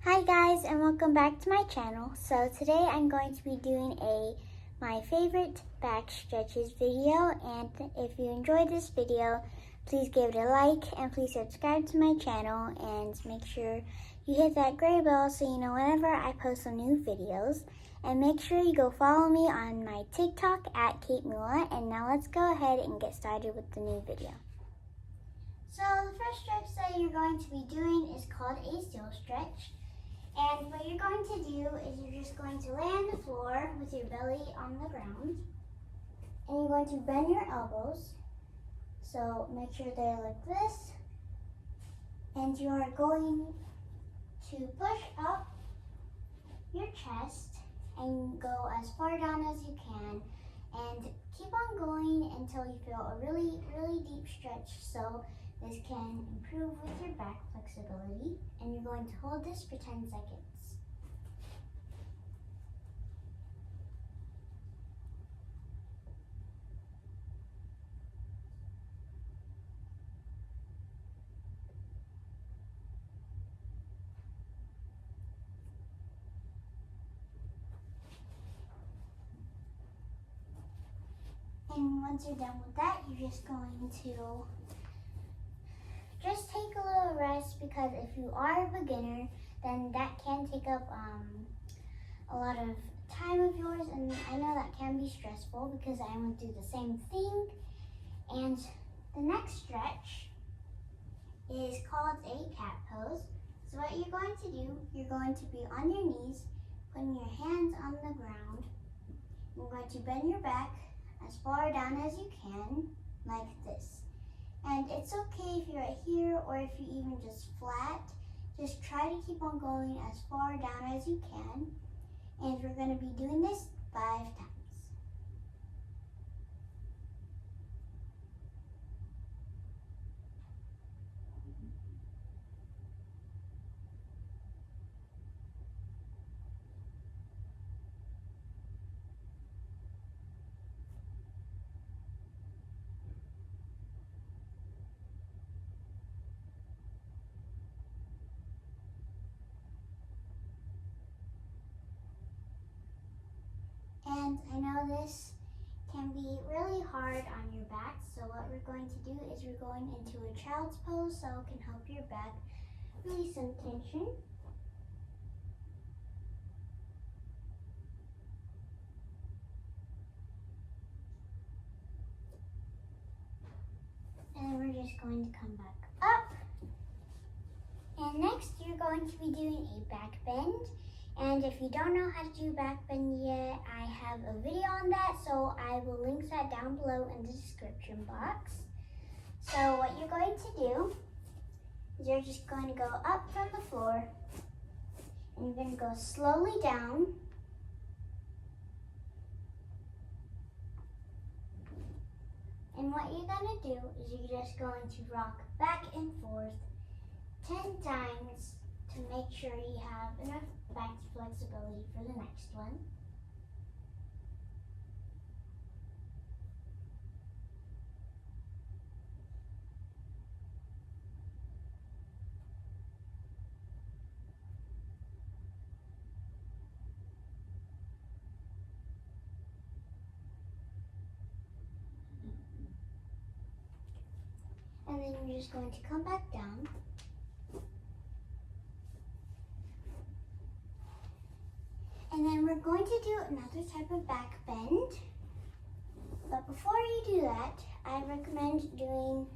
Hi guys, and welcome back to my channel. So today I'm going to be doing my favorite back stretches video, and if you enjoyed this video, please give it a like and please subscribe to my channel and make sure you hit that gray bell so you know whenever I post some new videos. And make sure you go follow me on my TikTok at Kate Mula. And now let's go ahead and get started with the new video. So the first stretch that you're going to be doing is called a still stretch. And what you're going to do is you're just going to lay on the floor with your belly on the ground. And you're going to bend your elbows. So make sure they're like this. And you are going to push up your chest and go as far down as you can. And keep on going until you feel a really, really deep stretch. So this can improve with your back flexibility, and you're going to hold this for 10 seconds. And once you're done with that, you're just going to take a little rest, because if you are a beginner, then that can take up a lot of time of yours, and I know that can be stressful because I went through the same thing. And the next stretch is called a cat pose. So what you're going to do, you're going to be on your knees, putting your hands on the ground. You're going to bend your back as far down as you can, like this. And it's okay if you're right here or if you're even just flat. Just try to keep on going as far down as you can. And we're going to be doing this 5 times. And I know this can be really hard on your back, so what we're going to do is we're going into a child's pose so it can help your back release some tension. And then we're just going to come back up. And next you're going to be doing a back bend. And if you don't know how to do back bend yet, I have a video on that, so I will link that down below in the description box. So what you're going to do is you're just going to go up from the floor, and you're going to go slowly down. And what you're going to do is you're just going to rock back and forth 10 times to make sure you have enough back flexibility for the next one. And then you're just going to come back down. And then we're going to do another type of back bend. But before you do that, I recommend doing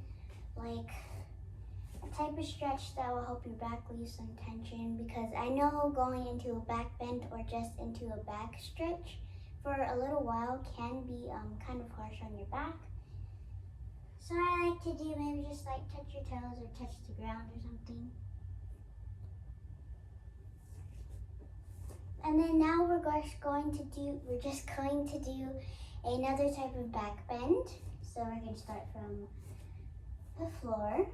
like a type of stretch that will help your back leave some tension, because I know going into a back bend or just into a back stretch for a little while can be kind of harsh on your back. So I like to do maybe just like touch your toes or touch the ground or something. And then now we're just going to do another type of back bend. So we're going to start from the floor.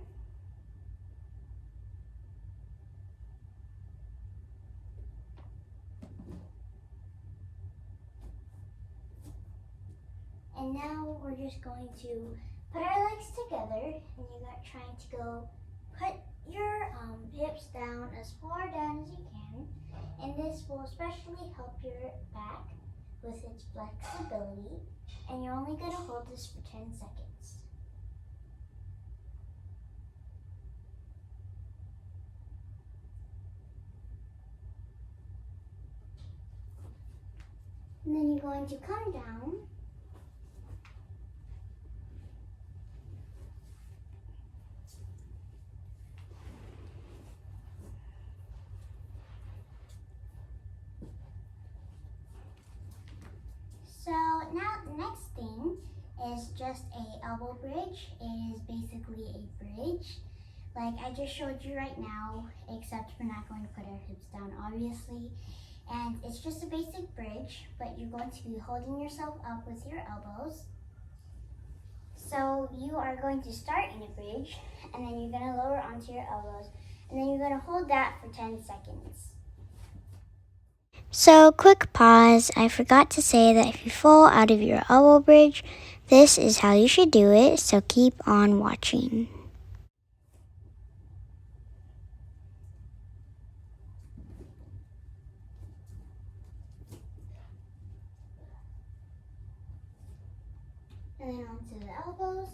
And now we're just going to put our legs together, and you're trying to go put your hips down as far down as you can. and this will especially help your back with its flexibility, and you're only going to hold this for 10 seconds. And then you're going to come down. So now the next thing is just a elbow bridge. It is basically a bridge like I just showed you right now, except we're not going to put our hips down obviously. And it's just a basic bridge, but you're going to be holding yourself up with your elbows. So you are going to start in a bridge, and then you're going to lower onto your elbows, and then you're going to hold that for 10 seconds. So quick pause, I forgot to say that if you fall out of your elbow bridge, this is how you should do it, so keep on watching. And then onto the elbows.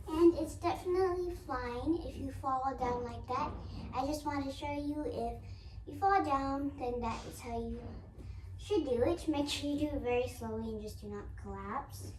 And it's definitely fine if you fall down like that. I just want to show you if you fall down, then that is how you should do it. Make sure you do it very slowly and just do not collapse.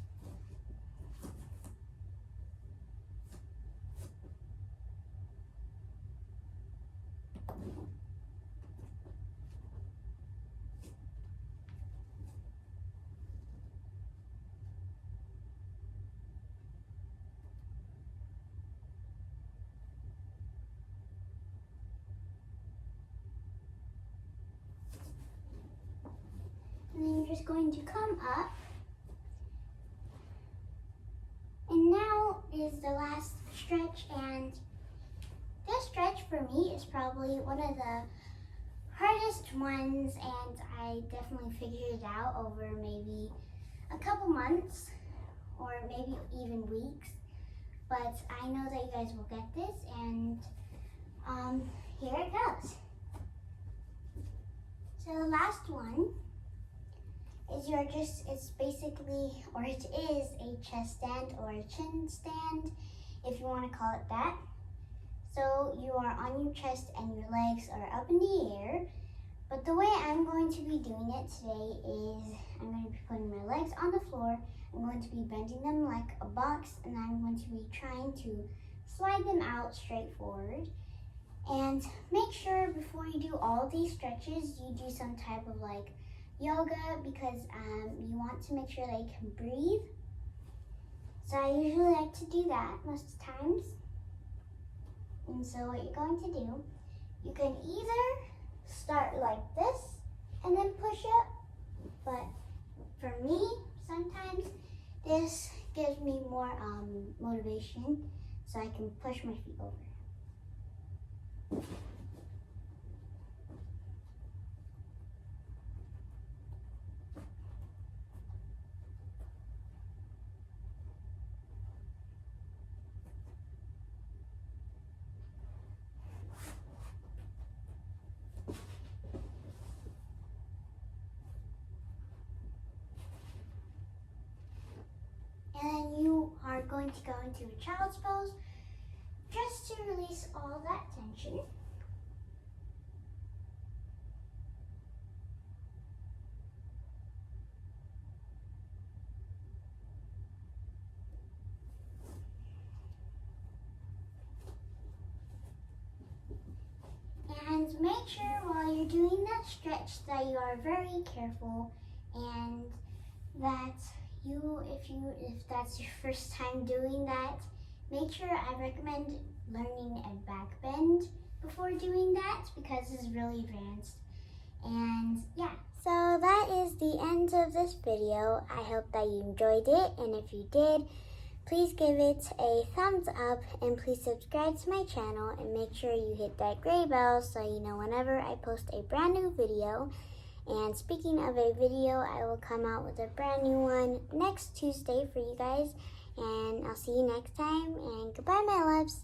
And then you're just going to come up. And now is the last stretch, and this stretch for me is probably one of the hardest ones, and I definitely figured it out over maybe a couple months or maybe even weeks. But I know that you guys will get this, and here it goes. So the last one is it's basically, or it is a chest stand or a chin stand, if you want to call it that. So you are on your chest and your legs are up in the air. But the way I'm going to be doing it today is I'm going to be putting my legs on the floor. I'm going to be bending them like a box, and I'm going to be trying to slide them out straight forward. And make sure before you do all these stretches, you do some type of like yoga, because you want to make sure that you can breathe. So I usually like to do that most times. And so what you're going to do, you can either start like this and then push up, but for me, sometimes this gives me more motivation, so I can push my feet over. And then you are going to go into a child's pose just to release all that tension. And make sure while you're doing that stretch that you are very careful, and that if that's your first time doing that, make sure I recommend learning a back bend before doing that, because it's really advanced. And yeah, so that is the end of this video. I hope that you enjoyed it, and if you did, please give it a thumbs up, and please subscribe to my channel, and make sure you hit that gray bell so you know whenever I post a brand new video. And speaking of a video, I will come out with a brand new one next Tuesday for you guys. And I'll see you next time, and goodbye, my loves.